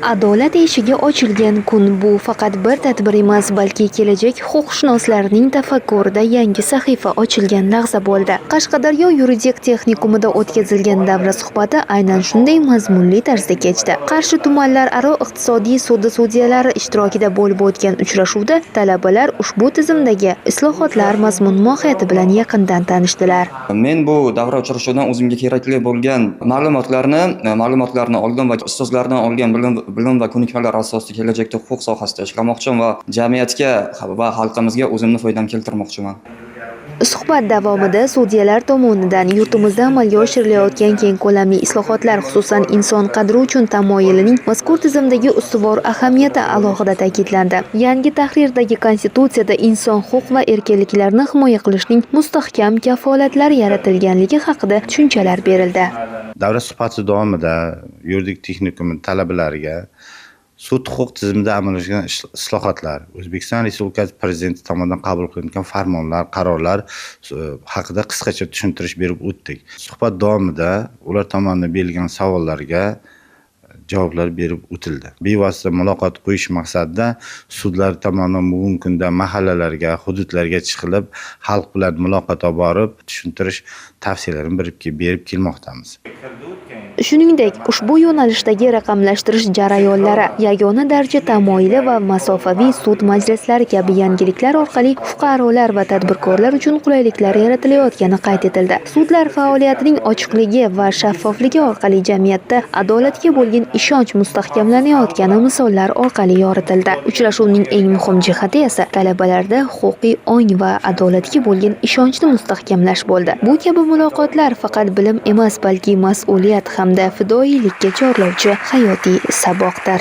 Adolat eshigi ochilgan kun bu faqat bir tadbir emas, balki kelajak huquqshunoslarning tafakkurida yangi sahifa ochilgan lahza bo'ldi. Qashqadaryo yuridik texnikumida o'tkazilgan davra suhbati aynan shunday mazmunli tarzda kechdi. Qarshi tumanlararo iqtisodiy sudi sudyalari ishtirokida bo'lib o'tgan uchrashuvda talabalar ushbu tizimdagi islohotlar mazmun-mohiyati bilan yaqindan tanishdilar. Men bu davra uchrashuvidan o'zimga kerakli bo'lgan ma'lumotlarni oldim va ustozlardan olgan bilim va ko'nikmalar asosida kelajakda huquq sohasida ishlamoqchiman va jamiyatga va xalqimizga o'zimni foydam keltirmoqchiman. Suhbat davomida sudyalar tomonidan yurtimizda amalga oshirilayotgan keng ko'lamli islohotlar, xususan inson qadri uchun tamoyilining mazkur tizimdagi ustuvor ahamiyati alohida ta'kidlandi. Yangi tahrirdagi konstitutsiyada inson huquq va erkinliklarini himoya qilishning mustahkam kafolatlari yaratilganligi haqida tushunchalar berildi. Davra suhbati davomida yuridik texnikum talabalariga sud huquq tizimida amalga oshgan islohotlar, O'zbekiston Respublikasi Prezidenti tomonidan qabul qilingan farmonlar, qarorlar haqida qisqacha tushuntirish berib o'tdik. Suhbat davomida ular tomonidan berilgan savollarga javoblar berib o'tildi. Bevosita muloqot qo'yish maqsadida sudlar tomonidan bugungi kunda mahallalarga, hududlarga chiqilib, xalq bilan muloqot olib borib, tushuntirish tavsiyalarini berib kelmoqdamiz. Shuningdek, ushbu yo'nalishdagi raqamlashtirish jarayonlari, yagona darja tamoyili va masofaviy sud majlislari kabi yangiliklar orqali fuqarolar va tadbirkorlar uchun qulayliklar yaratilayotgani qayd etildi. Sudlar faoliyatining ochiqligi va shaffofligi orqali jamiyatda adolatga bo'lgan ishonch mustahkamlanayotgani misollar orqali yoritildi. Uchrashuvning eng muhim jihati esa talabalarda huquqiy ong va adolatga bo'lgan ishonchni mustahkamlash bo'ldi. Bu kabi muloqotlar faqat bilim emas, balki mas'uliyat hamda fidoyilikka chorlovchi hayotiy saboqdir.